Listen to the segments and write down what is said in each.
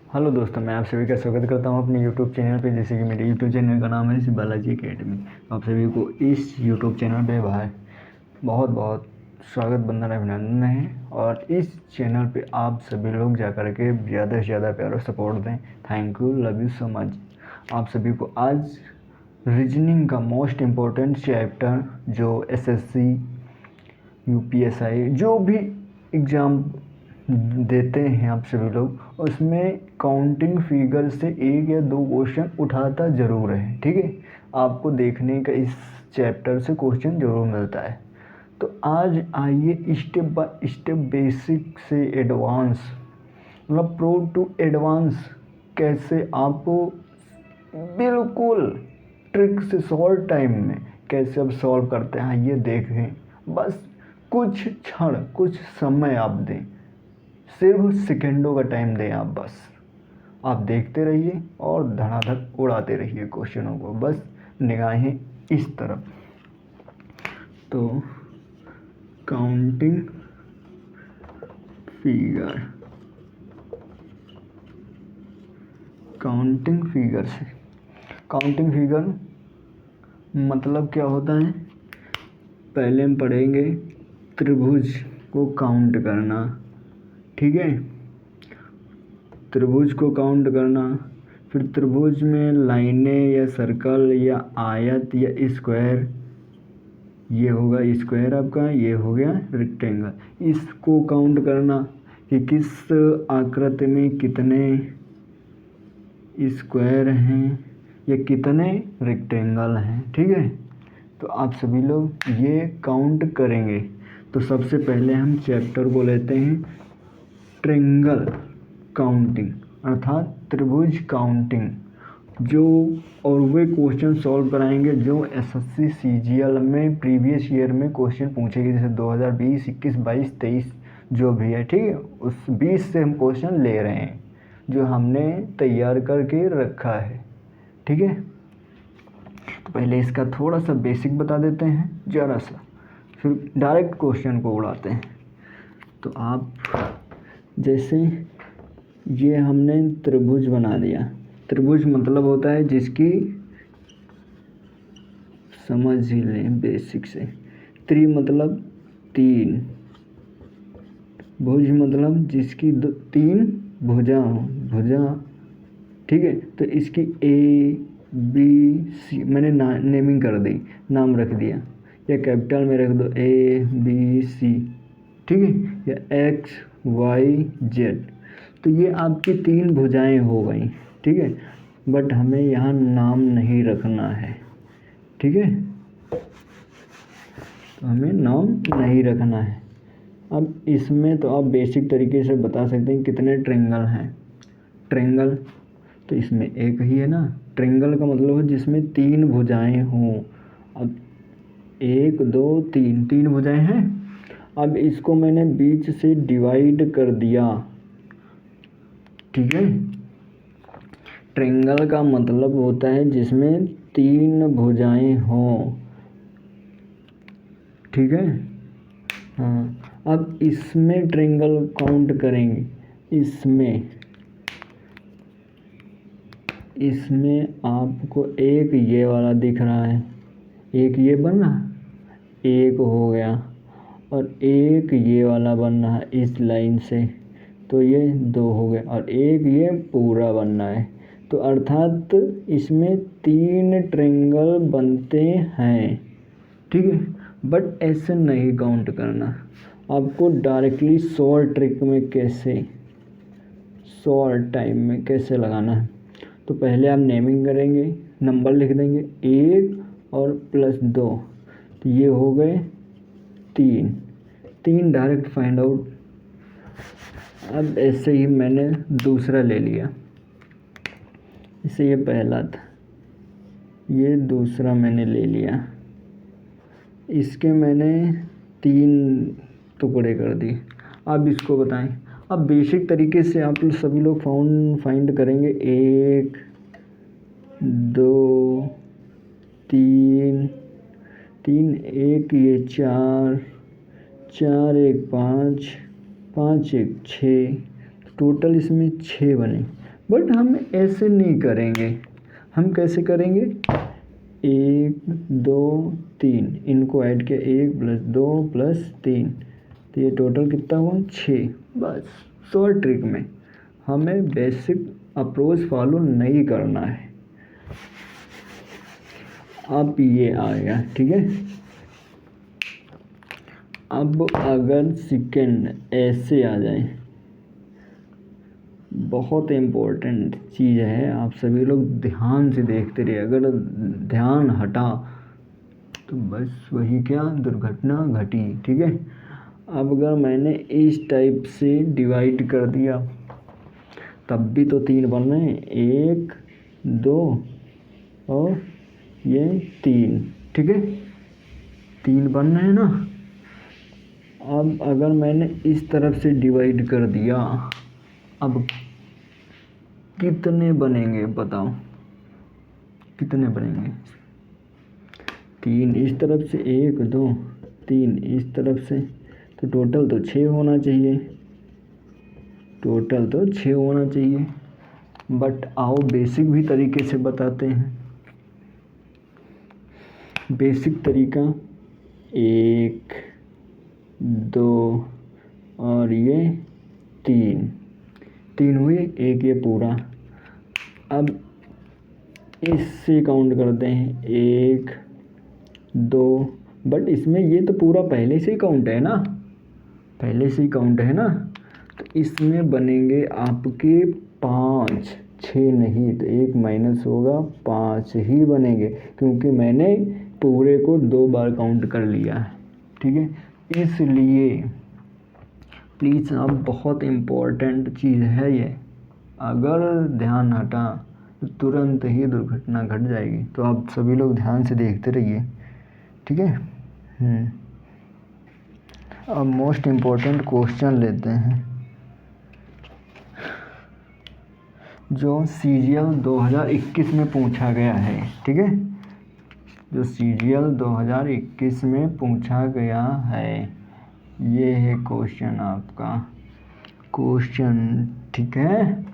Hello दोस्तों, मैं आप सभी का स्वागत करता हूं अपने यूट्यूब चैनल पे। जैसे कि मेरे यूट्यूब चैनल का नाम है श्री बालाजी अकेडमी। आप सभी को इस यूट्यूब चैनल पे भाई बहुत बहुत स्वागत, वंदन, अभिनंदन है। और इस चैनल पे आप सभी लोग जा कर के ज़्यादा से ज़्यादा प्यार और सपोर्ट दें। Thank you, love you so much. आप सभी को आज रीजनिंग का मोस्ट इम्पोर्टेंट चैप्टर जो एसएससी यूपीएसआई जो भी एग्ज़ाम देते हैं आप सभी लोग, उसमें काउंटिंग फिगर से 1 या 2 क्वेश्चन उठाता ज़रूर है। ठीक है, आपको देखने का इस चैप्टर से क्वेश्चन ज़रूर मिलता है। तो आज आइए स्टेप बाय स्टेप, बेसिक से एडवांस, मतलब प्रो टू एडवांस, कैसे आपको बिल्कुल ट्रिक से शॉर्ट टाइम में कैसे आप सॉल्व करते हैं ये देखें। बस कुछ क्षण, कुछ समय आप दें, सिर्फ सेकंडों का टाइम दें। आप बस आप देखते रहिए और धड़ाधड़ उड़ाते रहिए क्वेश्चनों को, बस निगाहें इस तरफ। तो काउंटिंग फिगर, काउंटिंग फिगर से, काउंटिंग फिगर मतलब क्या होता है, पहले हम पढ़ेंगे त्रिभुज को काउंट करना। ठीक है, त्रिभुज को काउंट करना, फिर त्रिभुज में लाइनें या सर्कल या आयत या स्क्वायर, ये होगा स्क्वायर आपका, ये हो गया रेक्टेंगल, इसको काउंट करना कि किस आकृति में कितने स्क्वायर हैं या कितने रेक्टेंगल हैं। ठीक है, तो आप सभी लोग ये काउंट करेंगे। तो सबसे पहले हम चैप्टर को लेते हैं ट्रायंगल काउंटिंग, अर्थात त्रिभुज काउंटिंग, जो और वे क्वेश्चन सॉल्व कराएंगे जो एसएससी सीजीएल में प्रीवियस ईयर में क्वेश्चन पूछेगी, जैसे 2020, 21, 22, 23 जो भी है। ठीक है, उस 20 से हम क्वेश्चन ले रहे हैं जो हमने तैयार करके रखा है। ठीक है, तो पहले इसका थोड़ा सा बेसिक बता देते हैं ज़रा सा, फिर डायरेक्ट क्वेश्चन को उड़ाते हैं। तो आप जैसे ये हमने त्रिभुज बना दिया। त्रिभुज मतलब होता है जिसकी, समझ ही लें बेसिक से, त्रि मतलब 3, भुज मतलब जिसकी 3 भुजा हो, भुजा। ठीक है, तो इसकी ए बी सी मैंने नेमिंग कर दी, नाम रख दिया, या कैपिटल में रख दो ए बी सी। ठीक है, या एक्स वाई जेड। तो ये आपकी 3 भुजाएं हो गई। ठीक है, बट हमें यहाँ नाम नहीं रखना है। ठीक है, तो हमें नाम नहीं रखना है। अब इसमें तो आप बेसिक तरीके से बता सकते हैं कितने ट्रायंगल हैं। ट्रायंगल तो इसमें एक ही है ना, ट्रायंगल का मतलब है जिसमें 3 भुजाएं हों। अब 1 2 3, 3 भुजाएं हैं। अब इसको मैंने बीच से डिवाइड कर दिया। ठीक है, ट्रायंगल का मतलब होता है जिसमें 3 भुजाएं हों। ठीक है, हाँ। अब इसमें ट्रायंगल काउंट करेंगे, इसमें आपको एक ये वाला दिख रहा है, एक ये बन रहा, एक हो गया, और एक ये वाला बन रहा है इस लाइन से, तो ये 2 हो गए, और एक ये पूरा बनना है। तो अर्थात इसमें 3 ट्रायंगल बनते हैं। ठीक है, बट ऐसे नहीं काउंट करना, आपको डायरेक्टली शॉर्ट ट्रिक में कैसे, शॉर्ट टाइम में कैसे लगाना है। तो पहले आप नेमिंग करेंगे, नंबर लिख देंगे 1 और +2, तो ये हो गए 3 डायरेक्ट फाइंड आउट। अब ऐसे ही मैंने दूसरा ले लिया, इसे ये पहला था, ये दूसरा मैंने ले लिया, इसके मैंने 3 टुकड़े कर दिए। अब इसको बताएं। अब बेसिक तरीके से आप सभी लोग फाइंड करेंगे, 1 2 3, 1 ये 4, 1 5, 1 6, टोटल इसमें 6 बने। बट हम ऐसे नहीं करेंगे, हम कैसे करेंगे, 1 2 3 इनको ऐड किया, 1 + 2 + 3, तो ये टोटल कितना हुआ 6। बस शॉर्ट ट्रिक में हमें बेसिक अप्रोच फॉलो नहीं करना है। अब ये आ गया, ठीक है। अब अगर सेकंड ऐसे आ जाए, बहुत इम्पोर्टेंट चीज़ है, आप सभी लोग ध्यान से देखते रहिए। अगर ध्यान हटा तो बस वही क्या, दुर्घटना घटी, ठीक है। अब अगर मैंने इस टाइप से डिवाइड कर दिया तब भी तो 3 बन रहे हैं, 1 2 और ये 3, ठीक है, 3 बन रहे हैं ना। अब अगर मैंने इस तरफ से डिवाइड कर दिया, अब कितने बनेंगे बताओ, कितने बनेंगे, 3 इस तरफ से, 1 2 3 इस तरफ से, तो टोटल तो 6 होना चाहिए, टोटल तो 6 होना चाहिए। बट आओ बेसिक भी तरीके से बताते हैं। बेसिक तरीका, 1 2 और ये 3 हुए, एक ये पूरा। अब इससे काउंट करते हैं, 1 2, बट इसमें ये तो पूरा पहले से ही काउंट है ना, पहले से ही काउंट है ना, तो इसमें बनेंगे आपके 5, 6 नहीं, तो 1 माइनस होगा, 5 ही बनेंगे, क्योंकि मैंने पूरे को 2 बार काउंट कर लिया है, ठीक है। इसलिए प्लीज़, अब बहुत इम्पोर्टेंट चीज़ है ये, अगर ध्यान हटा तो तुरंत ही दुर्घटना घट जाएगी। तो आप सभी लोग ध्यान से देखते रहिए, ठीक है। अब मोस्ट इम्पोर्टेंट क्वेश्चन लेते हैं, जो CGL 2021 में पूछा गया है, ठीक है, जो CGL 2021 में पूछा गया है, ये है क्वेश्चन आपका, क्वेश्चन, ठीक है।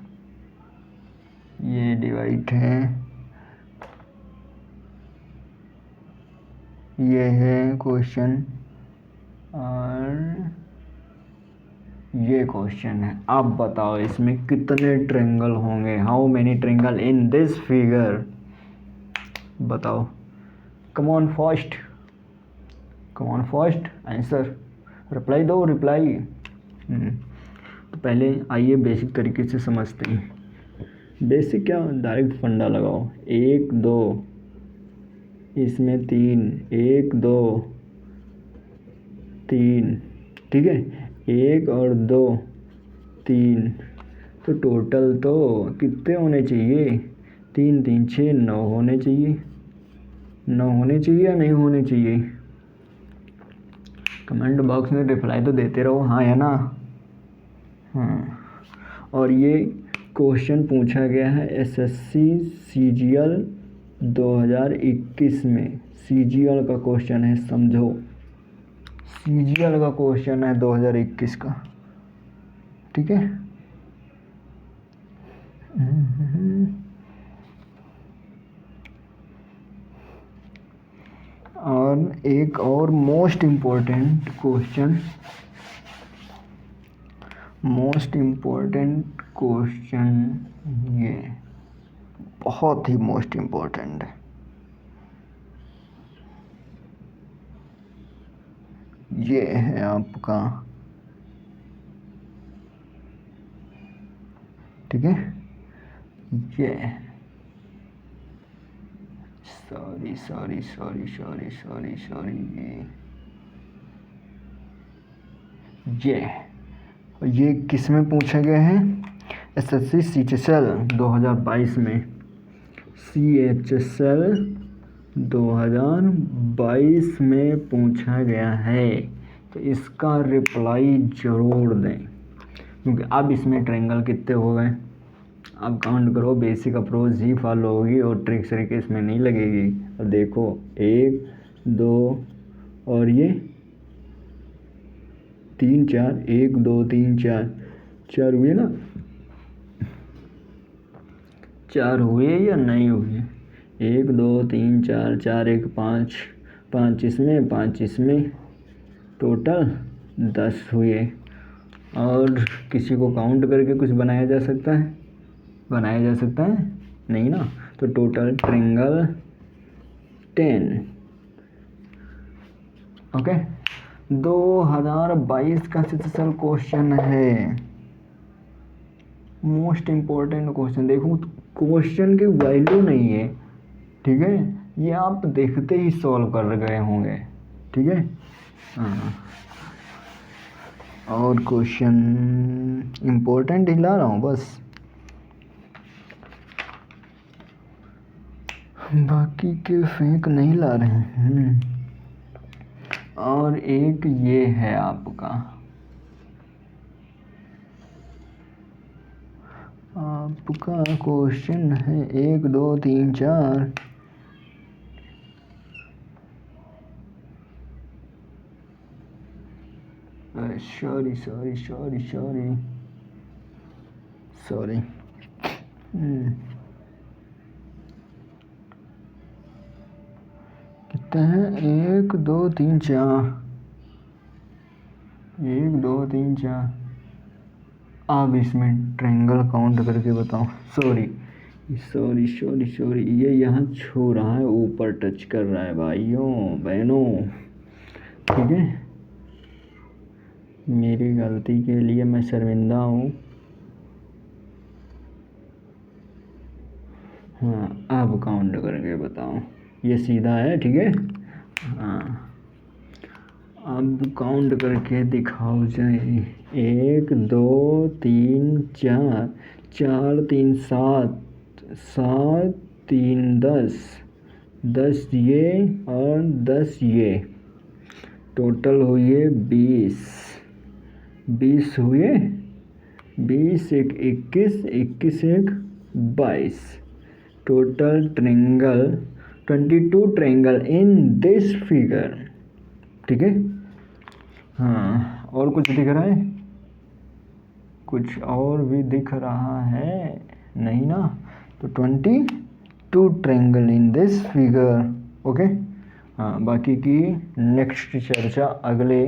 ये डिवाइड है, ये है क्वेश्चन, और ये क्वेश्चन है। आप बताओ इसमें कितने ट्रायंगल होंगे, how many triangle in this figure, बताओ। Come on first, come on first answer, reply दो, रिप्लाई। तो पहले आइए बेसिक तरीके से समझते हैं। बेसिक क्या, डायरेक्ट फंडा लगाओ, 1 2, इसमें 3, 1 2 3, ठीक है, 1 और 2 3, तो टोटल तो कितने होने चाहिए, 3 3 6 9 होने चाहिए, 9 होने चाहिए या नहीं होने चाहिए, कमेंट बॉक्स में रिप्लाई तो देते रहो, हाँ या ना। हाँ, और ये क्वेश्चन पूछा गया है SSC CGL 2021 में, CGL का क्वेश्चन है, समझो, CGL का क्वेश्चन है 2021 का, ठीक है। और एक और most important question, most important question, ये बहुत ही मोस्ट इम्पोर्टेंट है, ये है आपका, ठीक है, ये sorry sorry sorry sorry sorry sorry ये किस में पूछा गया है, SSC CHSL 2022 में, CHSL 2022 में पूछा गया है, तो इसका रिप्लाई ज़रूर दें, क्योंकि अब इसमें ट्रायंगल कितने हो गए, अब काउंट करो, बेसिक अप्रोच ही फॉलो होगी और ट्रिक श्रिक इसमें नहीं लगेगी। अब देखो, 1 2 और ये 3 4, 1 2 3 4 4 हुए ना, 4 हुए या नहीं हुए? 1 2 3 4, 4 1 5, 5 इसमें 5 इसमें, टोटल 10 हुए। और किसी को काउंट करके कुछ बनाया जा सकता है? बनाया जा सकता है नहीं ना। तो टोटल ट्रायंगल 10। ओके, 2022 का सिचुएशनल क्वेश्चन है, मोस्ट इम्पोर्टेंट क्वेश्चन। देखो क्वेश्चन की वैल्यू नहीं है, ठीक है, ये आप देखते ही सॉल्व कर गए होंगे, ठीक है। हाँ, और क्वेश्चन इम्पोर्टेंट ही ला रहा हूँ बस, बाकी के फेंक नहीं ला रहे हैं। और एक ये है आपका क्वेश्चन है 1 2 3 4, सॉरी कितने हैं? 1 2 3 4, 1 2 3 4। अब इसमें ट्रायंगल काउंट करके बताओ। सॉरी, ये यहाँ छू रहा है, ऊपर टच कर रहा है भाइयों बहनों, ठीक है। मेरी गलती के लिए मैं शर्मिंदा हूँ। हाँ, अब काउंट करके बताओ, ये सीधा है, ठीक है। हाँ, अब काउंट करके दिखाओ जाए। 1 2 3 4, 4 3 7, 7 3 10, 10 ये और 10 ये, टोटल हुए 20, 20 हुए, 20 एक 21, 21 एक 22, total triangle 22 triangle in this figure, ठीक है। हाँ, और कुछ दिख रहा है? कुछ और भी दिख रहा है नहीं ना। तो 22 triangle in this figure, okay. हाँ, बाकी की नेक्स्ट चर्चा अगले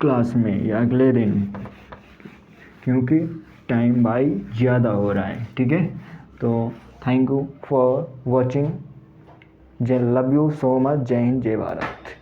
क्लास में या अगले दिन, क्योंकि टाइम भाई ज़्यादा हो रहा है, ठीक है। तो थैंक यू फॉर वॉचिंग, जय लव यू सो मच, जय हिंद जय भारत।